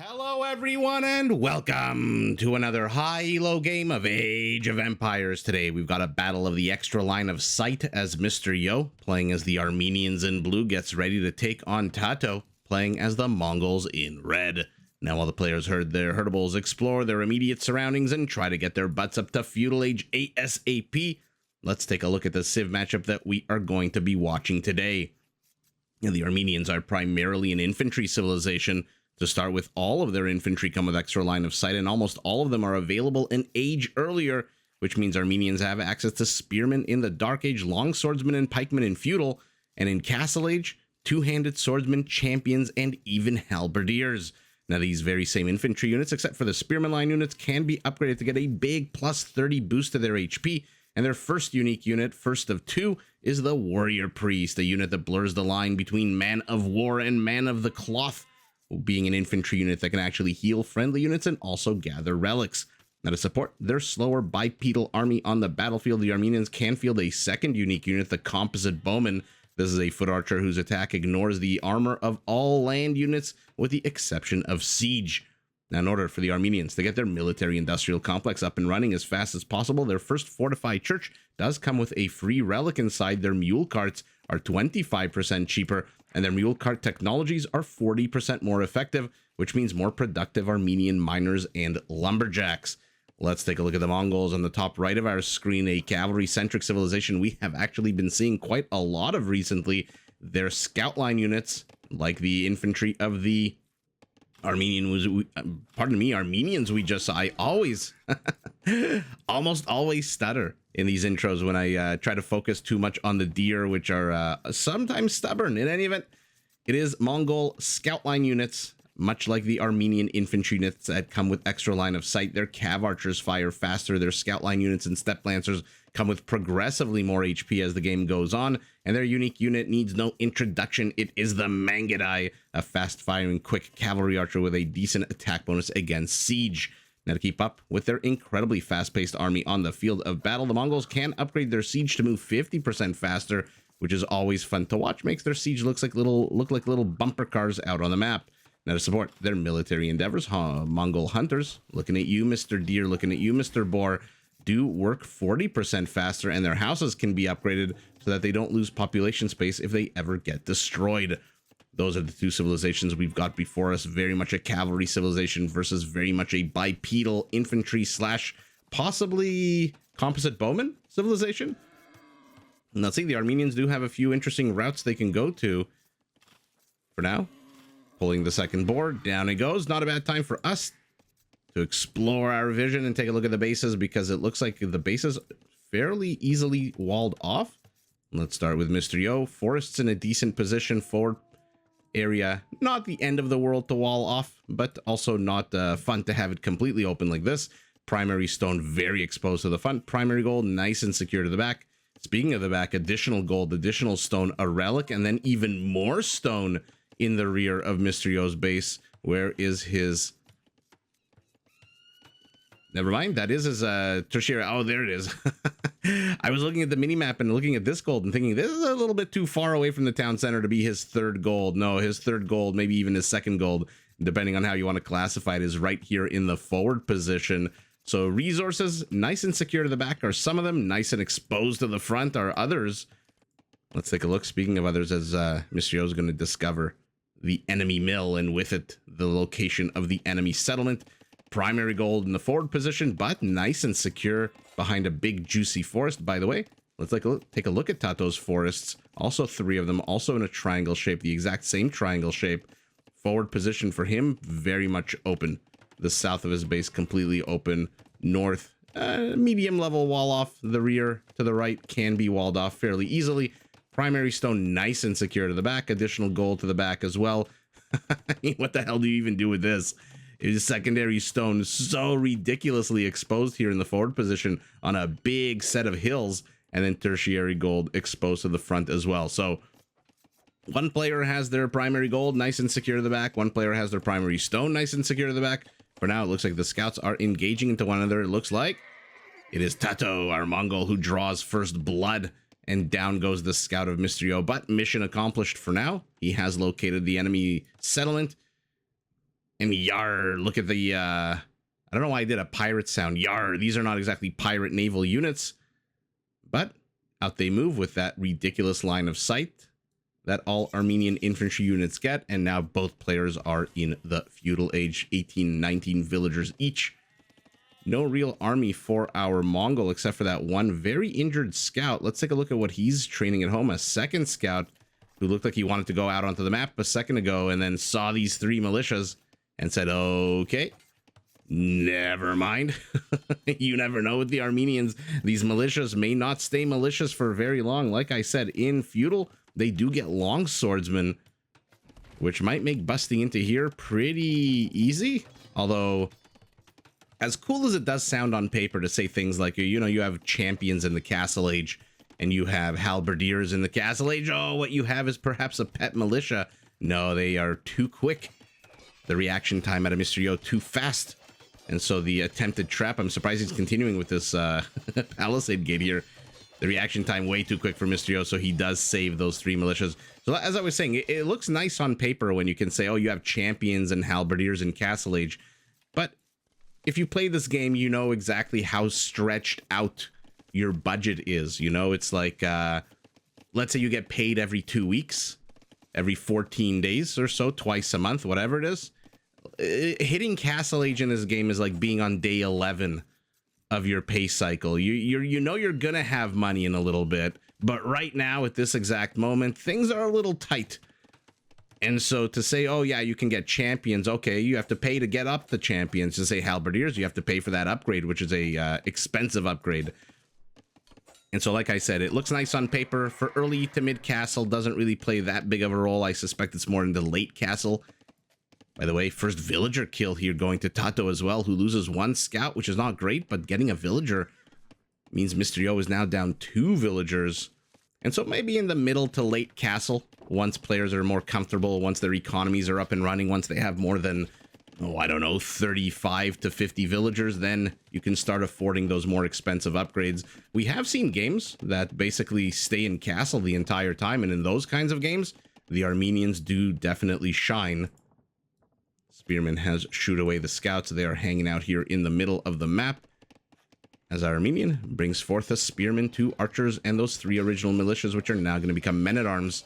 Hello everyone and welcome to another high elo game of Age of Empires. Today we've got a battle of the extra line of sight as Mr. Yo, playing as the Armenians in blue, gets ready to take on TaToH, playing as the Mongols in red. Now while the players herd their herdables, explore their immediate surroundings and try to get their butts up to Feudal Age ASAP, let's take a look at the Civ matchup that we are going to be watching today. Now, the Armenians are primarily an infantry civilization. To start with, all of their infantry come with extra line of sight, and almost all of them are available in Age earlier, which means Armenians have access to spearmen in the Dark Age, long swordsmen and pikemen in Feudal, and in Castle Age, two-handed swordsmen, champions, and even halberdiers. Now, these very same infantry units, except for the spearman line units, can be upgraded to get a big plus 30 boost to their HP, and their first unique unit, first of two, is the Warrior Priest, a unit that blurs the line between Man of War and Man of the Cloth, being an infantry unit that can actually heal friendly units and also gather relics. Now, to support their slower bipedal army on the battlefield, the Armenians can field a second unique unit, the Composite Bowman. This is a foot archer whose attack ignores the armor of all land units with the exception of siege. Now, in order for the Armenians to get their military-industrial complex up and running as fast as possible, their first fortified church does come with a free relic inside. Their mule carts are 25% cheaper, and their mule cart technologies are 40% more effective, which means more productive Armenian miners and lumberjacks. Let's take a look at the Mongols on the top right of our screen, a cavalry-centric civilization we have actually been seeing quite a lot of recently. Their scout line units, like the infantry of the Armenians we just saw. I always, almost always stutter in these intros when I try to focus too much on the deer, which are sometimes stubborn. In any event, it is Mongol scout line units, much like the Armenian infantry units that come with extra line of sight. Their cav archers fire faster. Their scout line units and steppe lancers come with progressively more HP as the game goes on, and their unique unit needs no introduction. It is the Mangudai, a fast-firing, quick cavalry archer with a decent attack bonus against siege. Now, to keep up with their incredibly fast-paced army on the field of battle, the Mongols can upgrade their siege to move 50% faster, which is always fun to watch. Makes their siege look like little bumper cars out on the map. Now, to support their military endeavors, Mongol hunters, looking at you, Mr. Deer, looking at you, Mr. Boar, do work 40% faster, and their houses can be upgraded so that they don't lose population space if they ever get destroyed. Those are the two civilizations we've got before us. Very much a cavalry civilization versus very much a bipedal infantry slash possibly composite bowman civilization. And let's see, the Armenians do have a few interesting routes they can go to. For now, pulling the second board, down it goes. Not a bad time for us to explore our vision and take a look at the bases, because it looks like the bases fairly easily walled off. Let's start with Mr. Yo. Forests in a decent position, forward area, not the end of the world to wall off, but also not fun to have it completely open like this. Primary stone very exposed to the front. Primary gold nice and secure to the back. Speaking of the back, additional gold, additional stone, a relic, and then even more stone in the rear of Mr. Yo's base. Where is his... Never mind, that is his tertiary. Oh, there it is. I was looking at the mini-map and looking at this gold and thinking this is a little bit too far away from the town center to be his third gold. No, his third gold, maybe even his second gold, depending on how you want to classify it, is right here in the forward position. So resources, nice and secure to the back, are some of them. Nice and exposed to the front are others. Let's take a look. Speaking of others, as Mr. Yo is going to discover the enemy mill, and with it, the location of the enemy settlement. Primary gold in the forward position, but nice and secure behind a big juicy forest. By the way, let's take a look at TaToH's forests. Also three of them, also in a triangle shape, the exact same triangle shape. Forward position for him, very much open. The south of his base completely open. North, medium level wall off. The rear to the right can be walled off fairly easily. Primary stone nice and secure to the back. Additional gold to the back as well. I mean, what the hell do you even do with this? His secondary stone so ridiculously exposed here in the forward position on a big set of hills, and then tertiary gold exposed to the front as well. So one player has their primary gold nice and secure to the back. One player has their primary stone nice and secure to the back. For now, it looks like the scouts are engaging into one another. It looks like it is TaToH, our Mongol, who draws first blood, and down goes the scout of Mr. Yo. But mission accomplished for now. He has located the enemy settlement, And yar, look at the, I don't know why I did a pirate sound. Yar, these are not exactly pirate naval units. But out they move with that ridiculous line of sight that all Armenian infantry units get. And now both players are in the Feudal Age, 18, 19 villagers each. No real army for our Mongol, except for that one very injured scout. Let's take a look at what he's training at home. A second scout who looked like he wanted to go out onto the map a second ago and then saw these 3 militias and said, okay, never mind. You never know with the Armenians. These militias may not stay militias for very long. Like I said, in Feudal, they do get long swordsmen, which might make busting into here pretty easy. Although, as cool as it does sound on paper to say things like, you know, you have champions in the Castle Age and you have halberdiers in the Castle Age. Oh, what you have is perhaps a pet militia. No, they are too quick. The reaction time out of Mr. Yo too fast. And so the attempted trap, I'm surprised he's continuing with this palisade gate here. The reaction time way too quick for Mr. Yo, so he does save those 3 militias. So as I was saying, it looks nice on paper when you can say, oh, you have champions and halberdiers in Castle Age. But if you play this game, you know exactly how stretched out your budget is. You know, it's like, let's say you get paid every 2 weeks, every 14 days or so, twice a month, whatever it is. Hitting Castle Age in this game is like being on day 11 of your pay cycle. You know you're gonna have money in a little bit, but right now at this exact moment, things are a little tight. And so to say, oh yeah, you can get champions, okay, you have to pay to get up the champions. To say halberdiers, you have to pay for that upgrade, which is a expensive upgrade. And so like I said, it looks nice on paper. For early to mid castle, doesn't really play that big of a role. I suspect it's more in the late castle. By the way, first villager kill here going to TaToH as well, who loses 1 scout, which is not great, but getting a villager means Mr. Yo is now down 2 villagers. And so maybe in the middle to late castle, once players are more comfortable, once their economies are up and running, once they have more than, oh, I don't know, 35 to 50 villagers, then you can start affording those more expensive upgrades. We have seen games that basically stay in castle the entire time, and in those kinds of games, the Armenians do definitely shine. Spearman has shoot away the scouts. They are hanging out here in the middle of the map as our Armenian brings forth a spearman, 2 archers, and those 3 original militias, which are now going to become men-at-arms.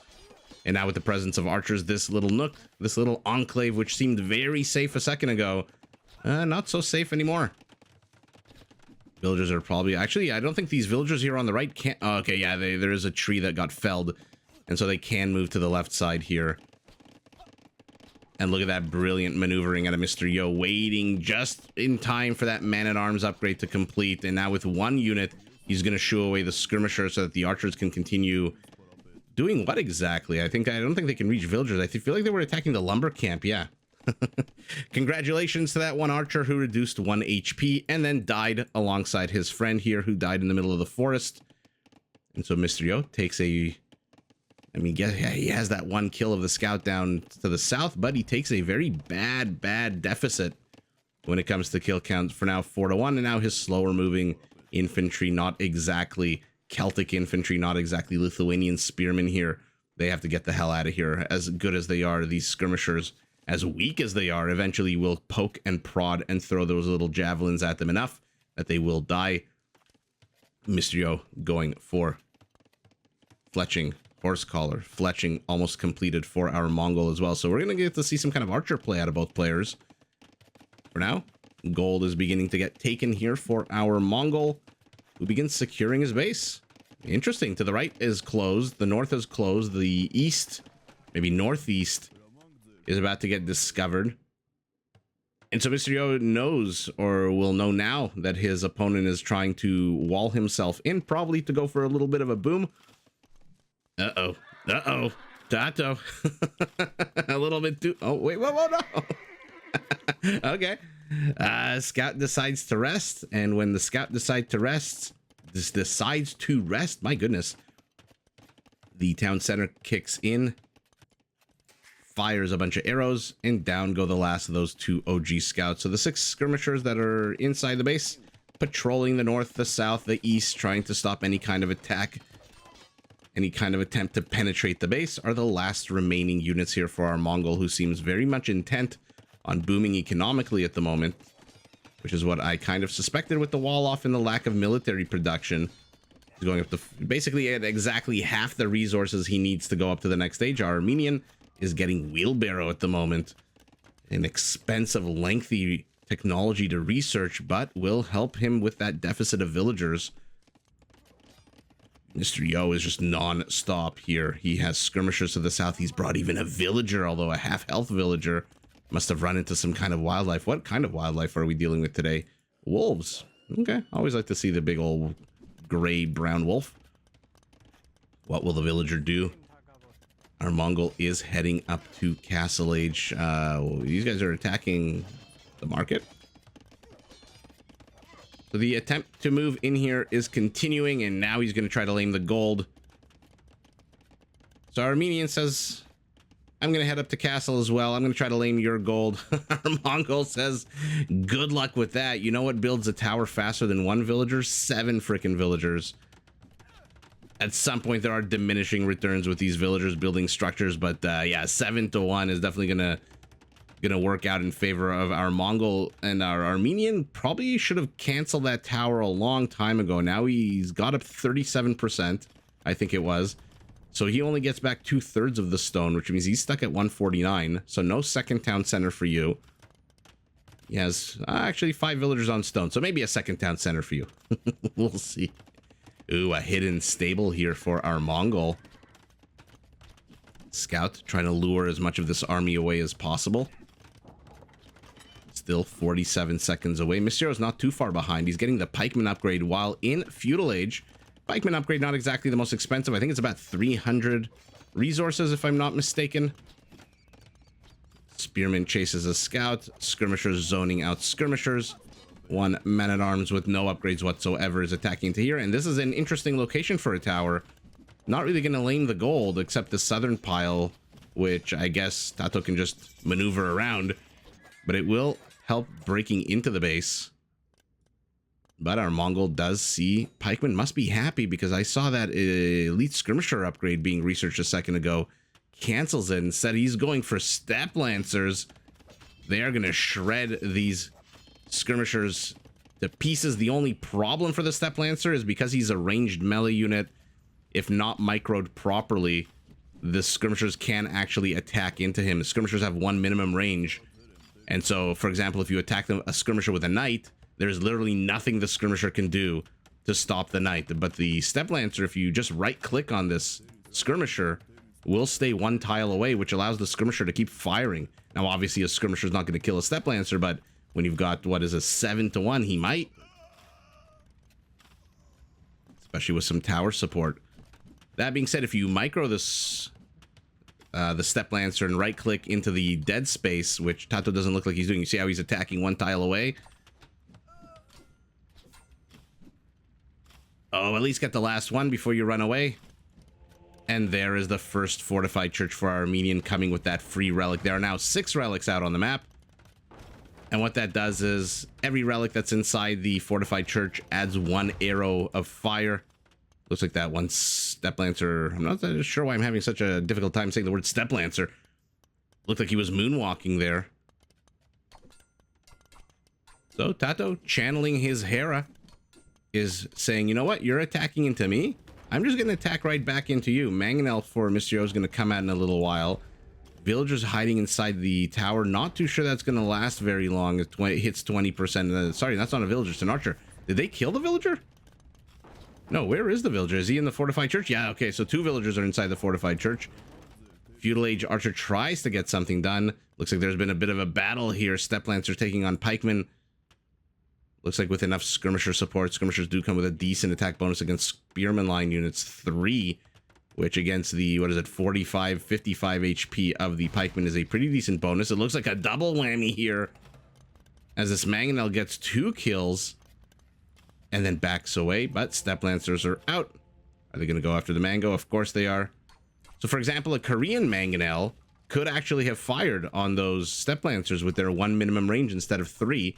And now with the presence of archers, this little nook, this little enclave, which seemed very safe a second ago, not so safe anymore. Villagers are probably... Actually, I don't think these villagers here on the right can't... Oh, okay, yeah, there is a tree that got felled, and so they can move to the left side here. And look at that brilliant maneuvering out of Mr. Yo, waiting just in time for that man-at-arms upgrade to complete. And now with 1 unit, he's going to shoo away the skirmisher so that the archers can continue doing what exactly? I don't think they can reach villagers. I feel like they were attacking the lumber camp, yeah. Congratulations to that one archer who reduced 1 HP and then died alongside his friend here who died in the middle of the forest. And so Mr. Yo takes a... I mean, yeah, he has that 1 kill of the scout down to the south, but he takes a very bad deficit when it comes to kill count. For now, 4-1, and now his slower moving infantry, not exactly Celtic infantry, not exactly Lithuanian spearmen here. They have to get the hell out of here. As good as they are, these skirmishers, as weak as they are, eventually will poke and prod and throw those little javelins at them enough that they will die. Mr. Yo going for fletching. Horse collar, fletching almost completed for our Mongol as well. So we're going to get to see some kind of archer play out of both players. For now, gold is beginning to get taken here for our Mongol, who begins securing his base. Interesting. To the right is closed. The north is closed. The east, maybe northeast, is about to get discovered. And so Mr. Yo knows, or will know now, that his opponent is trying to wall himself in, probably to go for a little bit of a boom. Uh-oh. Uh-oh. TaToH. A little bit too... Oh, wait. Whoa, no. Okay. Scout decides to rest. And when the scout decides to rest... my goodness. The town center kicks in. Fires a bunch of arrows. And down go the last of those 2 OG scouts. So the 6 skirmishers that are inside the base, patrolling the north, the south, the east, trying to stop any kind of attack. Any kind of attempt to penetrate the base, are the last remaining units here for our Mongol, who seems very much intent on booming economically at the moment, which is what I kind of suspected with the wall off and the lack of military production. He's going up to basically at exactly half the resources he needs to go up to the next stage. Our Armenian is getting wheelbarrow at the moment. An expensive, lengthy technology to research, but will help him with that deficit of villagers. Mr. Yo is just non-stop here. He has skirmishers to the south. He's brought even a villager, although a half-health villager. Must have run into some kind of wildlife. What kind of wildlife are we dealing with today? Wolves. Okay, always like to see the big old gray brown wolf. What will the villager do? Our Mongol is heading up to Castle Age. These guys are attacking the market. So the attempt to move in here is continuing, and now he's going to try to lame the gold. So Armenian says, I'm going to head up to Castle as well. I'm going to try to lame your gold. Our Mongol says, good luck with that. You know what builds a tower faster than one villager? 7 freaking villagers. At some point, there are diminishing returns with these villagers building structures, but yeah, 7 to 1 is definitely gonna work out in favor of our Mongol. And our Armenian probably should have canceled that tower a long time ago. Now he's got up 37%, I think it was. So he only gets back 2/3 of the stone, which means he's stuck at 149. So no second town center for you. He has actually 5 villagers on stone, so maybe a second town center for you. We'll see. Ooh, a hidden stable here for our Mongol. Scout trying to lure as much of this army away as possible. Still 47 seconds away. Mysterio's not too far behind. He's getting the pikeman upgrade while in Feudal Age. Pikeman upgrade not exactly the most expensive. I think it's about 300 resources if I'm not mistaken. Spearman chases a scout. Skirmishers zoning out skirmishers. One man-at-arms with no upgrades whatsoever is attacking to here. And this is an interesting location for a tower. Not really going to lame the gold, except the southern pile, which I guess TaToH can just maneuver around. But it will help breaking into the base. But our Mongol does see pikeman must be happy, because I saw that elite skirmisher upgrade being researched a second ago. Cancels it. Instead, he's going for step lancers. They are going to shred these skirmishers to pieces. The only problem for the step lancer is because he's a ranged melee unit. If not microed properly, the skirmishers can actually attack into him. Skirmishers have 1 minimum range, and so, for example, if you attack a skirmisher with a knight, there's literally nothing the skirmisher can do to stop the knight. But the step lancer, if you just right click on this skirmisher, will stay 1 tile away, which allows the skirmisher to keep firing. Now, obviously, a skirmisher is not going to kill a step lancer, but when you've got, what is a 7 to 1, he might. Especially with some tower support. That being said, if you micro this, the step lancer and right click into the dead space, which TaToH doesn't look like he's doing, you see how he's attacking 1 tile away? Oh, at least get the last one before you run away. And there is the first fortified church for our Armenian, coming with that free relic. There are now 6 relics out on the map. And what that does is every relic that's inside the fortified church adds 1 arrow of fire. Looks like that one step lancer. I'm not sure why I'm having such a difficult time saying the word step lancer. Looked like he was moonwalking there. So TaToH, channeling his Hera, is saying, you know what? You're attacking into me. I'm just going to attack right back into you. Mangonel for Mysterio is going to come out in a little while. Villagers hiding inside the tower. Not too sure that's going to last very long. It hits 20%. Sorry, that's not a villager. It's an archer. Did they kill the villager? No, where is the villager? Is he in the fortified church? Yeah, okay, so 2 villagers are inside the fortified church. Feudal Age archer tries to get something done. Looks like there's been a bit of a battle here. Step lancers taking on pikemen. Looks like with enough skirmisher support, skirmishers do come with a decent attack bonus against spearman line units 3, which against the, what is it, 45, 55 HP of the pikeman is a pretty decent bonus. It looks like a double whammy here, as this Mangonel gets 2 kills and then backs away, but step lancers are out. Are they going to go after the Mango? Of course they are. So, for example, a Korean Mangonel could actually have fired on those step lancers with their 1 minimum range instead of 3.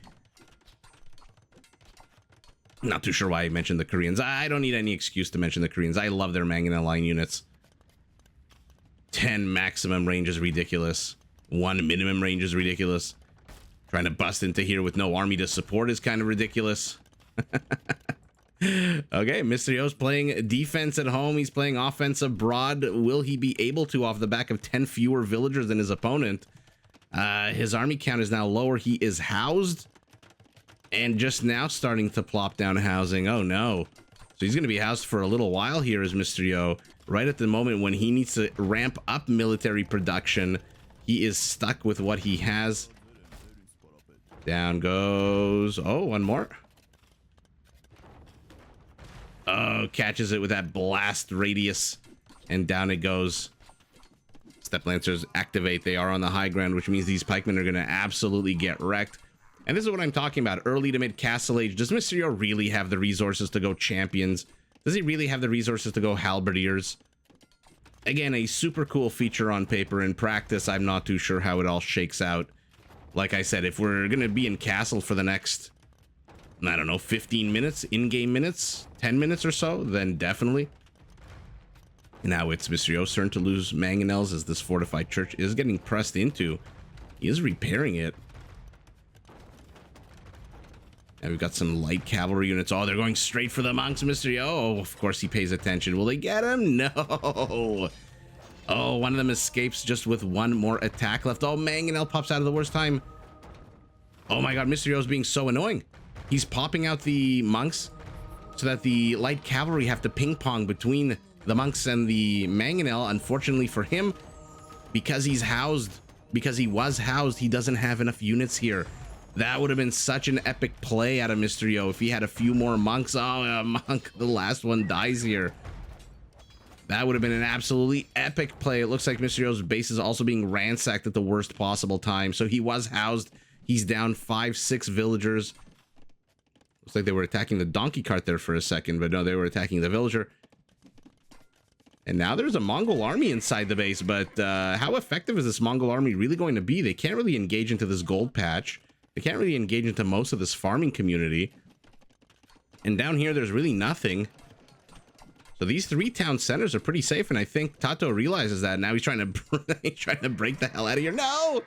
Not too sure why I mentioned the Koreans. I don't need any excuse to mention the Koreans. I love their Mangonel line units. 10 maximum range is ridiculous. 1 minimum range is ridiculous. Trying to bust into here with no army to support is kind of ridiculous. Okay, Mr. Yo's playing defense at home. He's playing offense abroad. Will he be able to off the back of 10 fewer villagers than his opponent? His army count is now lower. He is housed and just now starting to plop down housing. Oh no. So he's going to be housed for a little while here as Mr. Yo. Right at the moment when he needs to ramp up military production, he is stuck with what he has. Down goes... Oh, one more. Oh, catches it with that blast radius. And down it goes. Step Lancers activate. They are on the high ground, which means these pikemen are going to absolutely get wrecked. And this is what I'm talking about. Early to mid Castle Age. Does Mr. Yo really have the resources to go champions? Does he really have the resources to go halberdiers? Again, a super cool feature on paper. In practice, I'm not too sure how it all shakes out. Like I said, if we're going to be in Castle for the next, I don't know, 15 minutes, in-game minutes, 10 minutes or so, then definitely. Now it's Mr. Yo's turn to lose mangonels as this fortified church is getting pressed into. He is repairing it. Now we've got some light cavalry units. Oh, they're going straight for the monks, Mr. Yo. Oh, of course he pays attention. Will they get him? No. Oh, one of them escapes just with one more attack left. Oh, mangonel pops out of the worst time. Oh my god, Mr. Yo's being so annoying. He's popping out the monks so that the light cavalry have to ping pong between the monks and the mangonel. Unfortunately for him, because he's housed, because he was housed, he doesn't have enough units here. That would have been such an epic play out of Mr. Yo if he had a few more monks. Oh, a monk, the last one dies here. That would have been an absolutely epic play. It looks like Mr. Yo's base is also being ransacked at the worst possible time. So he was housed. He's down 5-6 villagers. Looks like they were attacking the donkey cart there for a second, but no, they were attacking the villager. And now there's a Mongol army inside the base, but how effective is this Mongol army really going to be? They can't really engage into this gold patch. They can't really engage into most of this farming community. And down here, there's really nothing. So these 3 town centers are pretty safe, and I think TaToH realizes that. Now he's trying to break the hell out of here. No!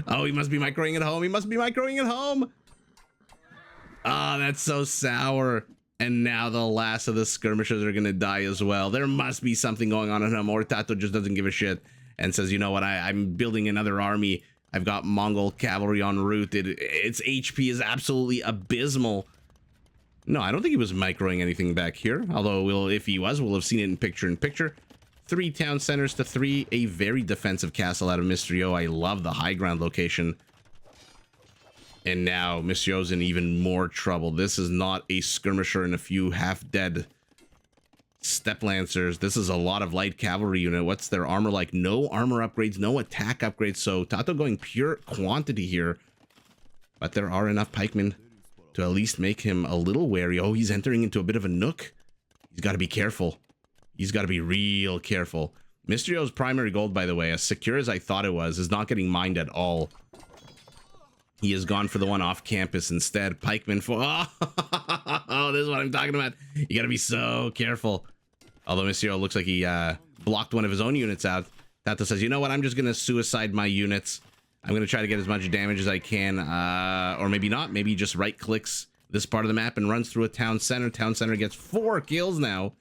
Oh, he must be microing at home. He must be microing at home. Oh, that's so sour. And now the last of the skirmishers are going to die as well. There must be something going on at home, or TaToH just doesn't give a shit and says, you know what, I'm building another army. I've got Mongol cavalry en route. Its HP is absolutely abysmal. No, I don't think he was microing anything back here. Although, if he was, we'll have seen it in picture. 3 town centers to 3. A very defensive castle out of Mr. Yo. I love the high ground location. And now Mr. Yo's in even more trouble. This is not a skirmisher and a few half-dead step lancers. This is a lot of light cavalry unit. What's their armor like? No armor upgrades, no attack upgrades. So TaToH going pure quantity here. But there are enough pikemen to at least make him a little wary. Oh, he's entering into a bit of a nook. He's got to be careful. He's got to be real careful. Mr. Yo's primary gold, by the way, as secure as I thought it was, is not getting mined at all. He has gone for the one off campus instead. Pikemen for... Oh, this is what I'm talking about. You got to be so careful. Although Mr. Yo looks like he blocked one of his own units out. TaToH says, you know what? I'm just going to suicide my units. I'm going to try to get as much damage as I can, or maybe not. Maybe he just right-clicks this part of the map and runs through a town center. Town center gets 4 kills now.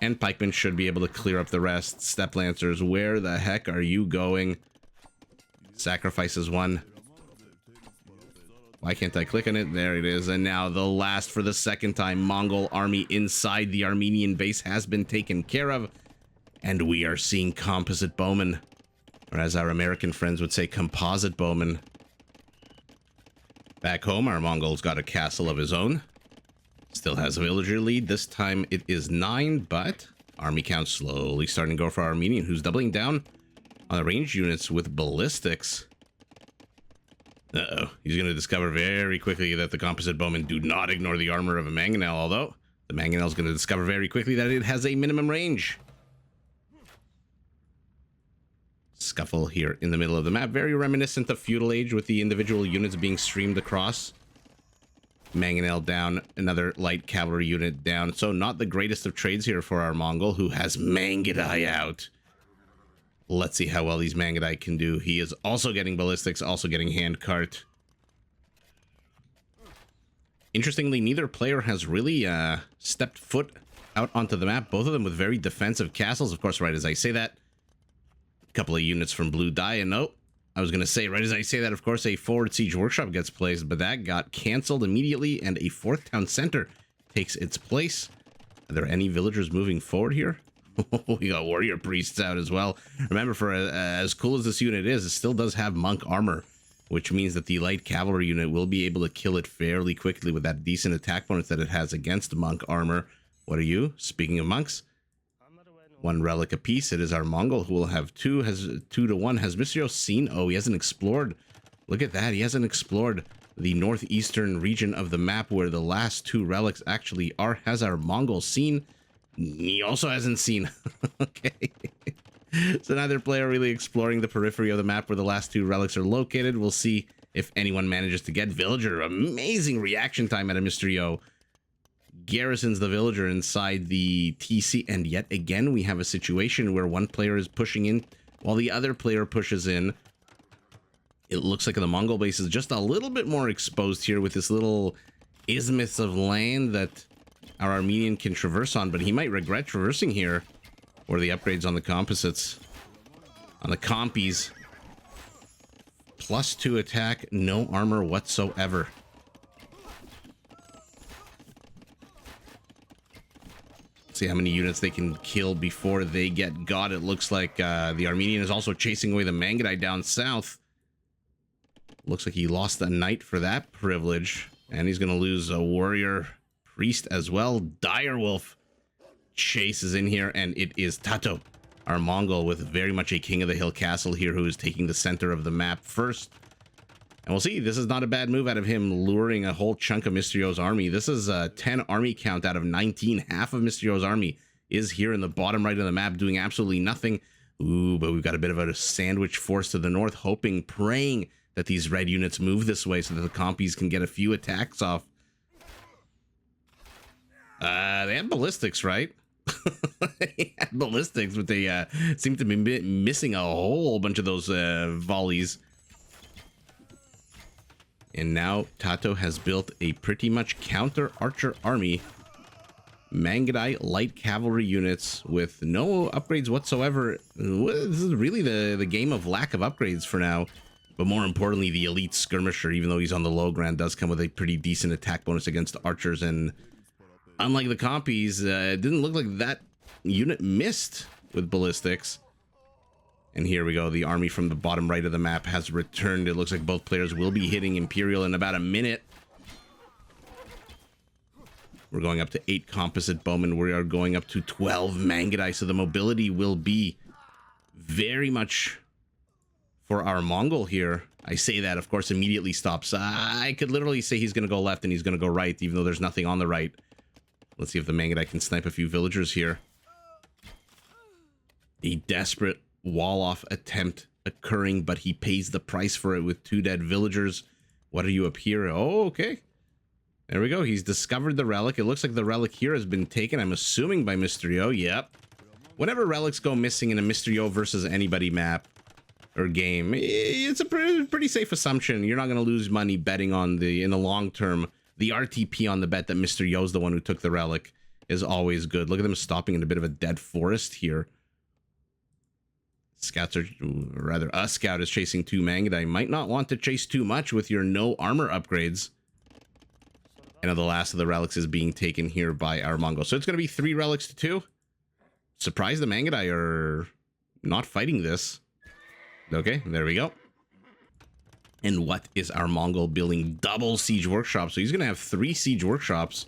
And pikemen should be able to clear up the rest. Step Lancers, where the heck are you going? Sacrifices 1. Why can't I click on it? There it is. And now the last for the second time. Mongol army inside the Armenian base has been taken care of. And we are seeing composite bowmen. Or as our American friends would say, composite bowmen. Back home, our Mongol's got a castle of his own. Still has a villager lead. This time it is 9, but army count slowly starting to go for our Armenian, who's doubling down on the ranged units with ballistics. Uh-oh. He's going to discover very quickly that the composite bowmen do not ignore the armor of a mangonel, although the mangonel is going to discover very quickly that it has a minimum range. Scuffle here in the middle of the map. Very reminiscent of Feudal Age with the individual units being streamed across. Mangonel down, another light cavalry unit down. So not the greatest of trades here for our Mongol, who has Mangudai out. Let's see how well these Mangudai can do. He is also getting ballistics, also getting handcart. Interestingly, neither player has really stepped foot out onto the map. Both of them with very defensive castles. Of course, right as I say that, a couple of units from blue die. And no, I was going to say, right as I say that, of course, a forward siege workshop gets placed, but that got canceled immediately, and a fourth town center takes its place. Are there any villagers moving forward here? We got warrior priests out as well. Remember, for as cool as this unit is, it still does have monk armor, which means that the light cavalry unit will be able to kill it fairly quickly with that decent attack bonus that it has against monk armor. What are you? Speaking of monks, one relic apiece. It is our Mongol who will have two. Has 2 to 1. Has Mr. Yo seen? Oh, he hasn't explored. Look at that. He hasn't explored the northeastern region of the map where the last 2 relics actually are. Has our Mongol seen? He also hasn't seen. Okay. So neither player really exploring the periphery of the map where the last 2 relics are located. We'll see if anyone manages to get villager. Amazing reaction time out of Mr. Yo. Garrisons the villager inside the TC, and yet again we have a situation where one player is pushing in while the other player pushes in. It looks like the Mongol base is just a little bit more exposed here with this little isthmus of land that our Armenian can traverse on, but he might regret traversing here. Or the upgrades on the composites. On the compies. +2 attack, no armor whatsoever. See how many units they can kill before they get got. It looks like the Armenian is also chasing away the Mangudai down south. Looks like he lost a knight for that privilege. And he's going to lose a warrior priest as well. Direwolf chases in here, and it is TaToH, our Mongol, with very much a king of the hill castle here, who is taking the center of the map first. And we'll see, this is not a bad move out of him, luring a whole chunk of Mr. Yo's army. This is a 10 army count out of 19. Half of Mr. Yo's army is here in the bottom right of the map doing absolutely nothing. Ooh, but we've got a bit of a sandwich force to the north, hoping, praying that these red units move this way so that the compies can get a few attacks off. They have ballistics, right? They have ballistics, but they seem to be missing a whole bunch of those volleys. And now TaToH has built a pretty much counter archer army. Mangudai light cavalry units with no upgrades whatsoever. This is really the game of lack of upgrades for now. But more importantly, the elite skirmisher, even though he's on the low ground, does come with a pretty decent attack bonus against archers. And unlike the compies, it didn't look like that unit missed with ballistics. And here we go. The army from the bottom right of the map has returned. It looks like both players will be hitting Imperial in about a minute. We're going up to 8 composite bowmen. We are going up to 12 Mangudai. So the mobility will be very much for our Mongol here. I say that, of course, immediately stops. I could literally say he's going to go left and he's going to go right, even though there's nothing on the right. Let's see if the Mangudai can snipe a few villagers here. A desperate wall-off attempt occurring, but he pays the price for it with 2 dead villagers. What are you up here? Oh, okay. There we go. He's discovered the relic. It looks like the relic here has been taken, I'm assuming, by Mr. Yo. Yep. Whenever relics go missing in a Mr. Yo versus anybody map or game, it's a pretty safe assumption. You're not going to lose money betting on in the long term. The RTP on the bet that Mr. Yo's the one who took the relic is always good. Look at them stopping in a bit of a dead forest here. Scouts are, rather, a scout is chasing 2 Mangudai. Might not want to chase too much with your no armor upgrades. And the last of the relics is being taken here by our Mongol. So it's going to be 3 relics to 2. Surprised the Mangudai are not fighting this. Okay, there we go. And what is our Mongol building? Double siege workshops. So he's going to have 3 siege workshops.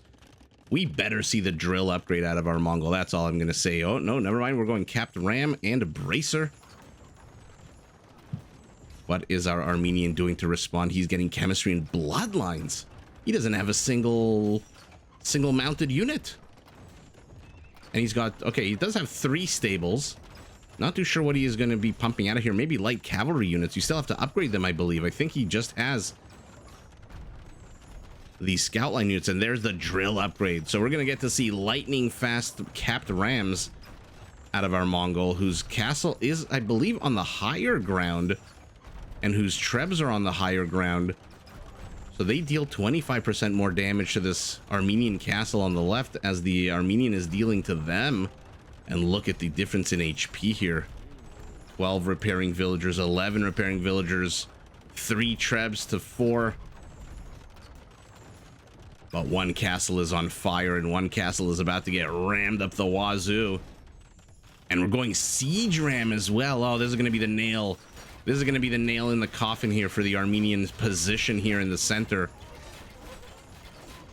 We better see the drill upgrade out of our Mongol. That's all I'm going to say. Oh, no, never mind. We're going capped ram and bracer. What is our Armenian doing to respond? He's getting chemistry and bloodlines. He doesn't have a single mounted unit. And he's got, okay, he does have 3 stables. Not too sure what he is going to be pumping out of here. Maybe light cavalry units. You still have to upgrade them, I believe. I think he just has the scout line units, and there's the drill upgrade. So we're going to get to see lightning fast capped rams out of our Mongol, whose castle is, I believe, on the higher ground, and whose trebs are on the higher ground. So they deal 25% more damage to this Armenian castle on the left as the Armenian is dealing to them. And look at the difference in HP here. 12 repairing villagers, 11 repairing villagers, 3 trebs to 4. But one castle is on fire and one castle is about to get rammed up the wazoo. And we're going siege ram as well. Oh, this is going to be the nail. This is going to be the nail in the coffin here for the Armenians' position here in the center.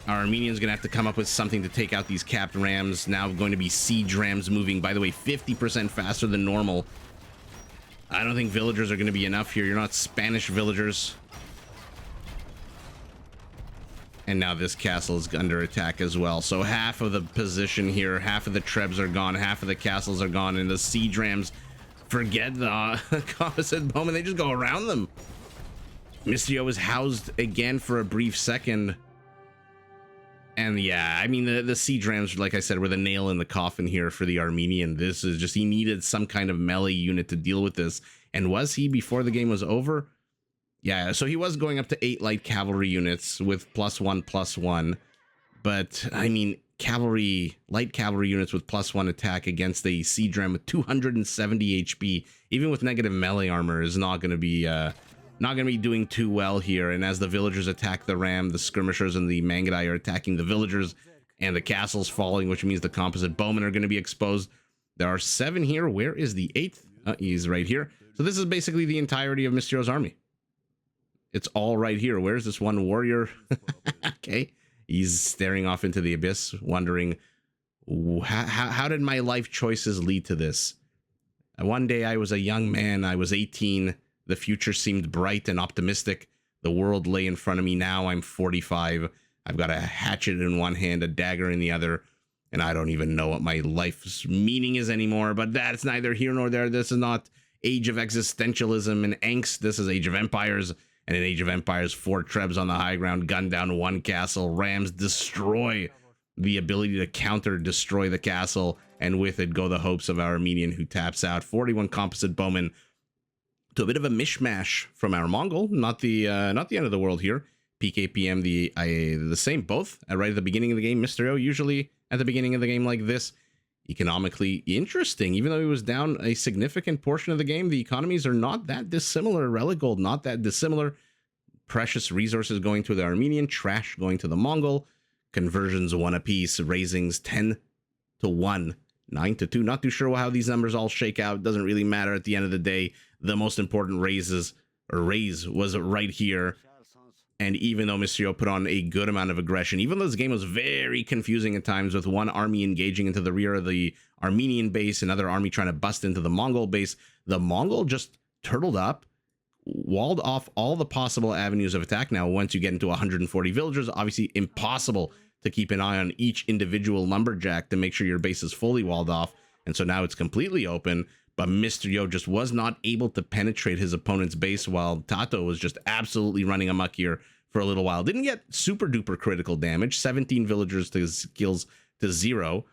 Our Armenians going to have to come up with something to take out these capped rams. Now going to be siege rams moving, by the way, 50% faster than normal. I don't think villagers are going to be enough here. You're not Spanish villagers. And now this castle is under attack as well. So half of the position here, half of the trebs are gone, half of the castles are gone, and the siege rams, forget the composite bowmen, they just go around them. Mysterio is housed again for a brief second. And yeah, I mean, the siege rams, like I said, were the nail in the coffin here for the Armenian. This is just, he needed some kind of melee unit to deal with this. And was he before the game was over? Yeah, so he was going up to 8 light cavalry units with +1/+1. But, I mean, light cavalry units with +1 attack against a siege ram with 270 HP, even with negative melee armor, is not going to be doing too well here. And as the villagers attack the ram, the skirmishers and the Mangudai are attacking the villagers, and the castle's falling, which means the composite bowmen are going to be exposed. There are 7 here. Where is the 8th? He's right here. So this is basically the entirety of Mysterio's army. It's all right here. Where's this one warrior? Okay. He's staring off into the abyss, wondering, how did my life choices lead to this? One day I was a young man. I was 18. The future seemed bright and optimistic. The world lay in front of me. Now I'm 45. I've got a hatchet in one hand, a dagger in the other, and I don't even know what my life's meaning is anymore. But that's neither here nor there. This is not Age of Existentialism and Angst. This is Age of Empires. And in Age of Empires, 4 trebs on the high ground, gun down 1 castle, rams destroy the ability to counter destroy the castle, and with it go the hopes of our Armenian, who taps out. 41 composite bowmen to a bit of a mishmash from our Mongol. Not the end of the world here. PKPM the same, both right at the beginning of the game. Mysterio usually at the beginning of the game like this. Economically interesting, even though he was down a significant portion of the game, the economies are not that dissimilar. Relic gold, not that dissimilar. Precious resources going to the Armenian, trash going to the Mongol. Conversions 1 apiece, raisings 10 to 1, 9 to 2. Not too sure how these numbers all shake out. Doesn't really matter at the end of the day. The most important raise was right here. And even though Mysterio put on a good amount of aggression, even though this game was very confusing at times with one army engaging into the rear of the Armenian base, another army trying to bust into the Mongol base, the Mongol just turtled up, walled off all the possible avenues of attack. Now, once you get into 140 villagers, obviously impossible to keep an eye on each individual lumberjack to make sure your base is fully walled off. And so now it's completely open. But Mysterio just was not able to penetrate his opponent's base, while TaToH was just absolutely running amok here for a little while. Didn't get super duper critical damage, 17 villagers to kills to 0.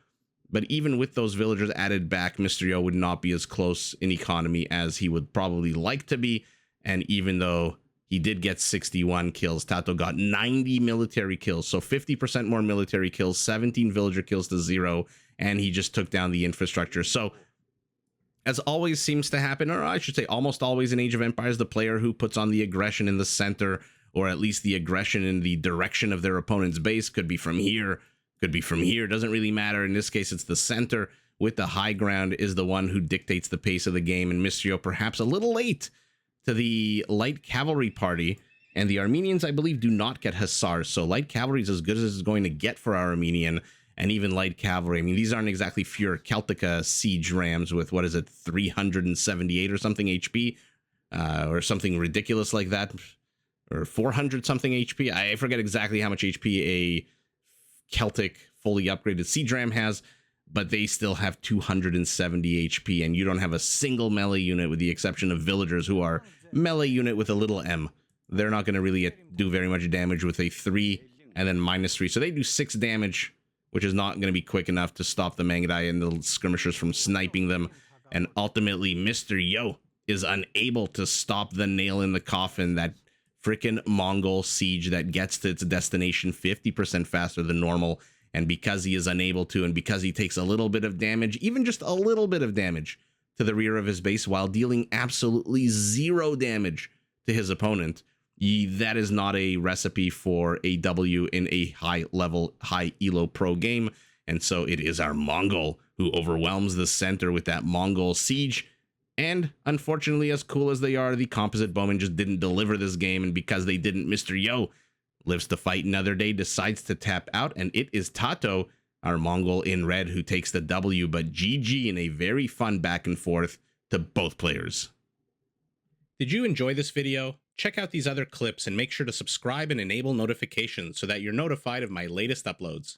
But even with those villagers added back, Mysterio would not be as close in economy as he would probably like to be. And even though he did get 61 kills, TaToH got 90 military kills. So 50% more military kills, 17 villager kills to 0. And he just took down the infrastructure. So, as always seems to happen, or I should say almost always in Age of Empires, the player who puts on the aggression in the center, or at least the aggression in the direction of their opponent's base, could be from here, could be from here, doesn't really matter. In this case, it's the center with the high ground is the one who dictates the pace of the game, and Mysterio perhaps a little late to the light cavalry party, and the Armenians, I believe, do not get hussars, so light cavalry is as good as it's going to get for our Armenian. And even light cavalry, I mean, these aren't exactly Fur Celtica siege rams with, 378 or something HP, or something ridiculous like that, or 400 something HP. I forget exactly how much HP a Celtic fully upgraded siege ram has, but they still have 270 HP, and you don't have a single melee unit with the exception of villagers who are melee unit with a little m. They're not going to really do very much damage with a 3 and then -3. So they do 6 damage which is not going to be quick enough to stop the Mangudai and the skirmishers from sniping them. And ultimately, Mr. Yo is unable to stop the nail in the coffin, that freaking Mongol siege that gets to its destination 50% faster than normal. And because he is unable to, and because he takes a little bit of damage, even just a little bit of damage to the rear of his base while dealing absolutely zero damage to his opponent, that is not a recipe for a W in a high level, high elo pro game. And so it is our Mongol who overwhelms the center with that Mongol siege. And unfortunately, as cool as they are, the composite bowmen just didn't deliver this game. And because they didn't, Mr. Yo lives to fight another day, decides to tap out. And it is TaToH, our Mongol in red, who takes the W. But GG in a very fun back and forth to both players. Did you enjoy this video? Check out these other clips and make sure to subscribe and enable notifications so that you're notified of my latest uploads.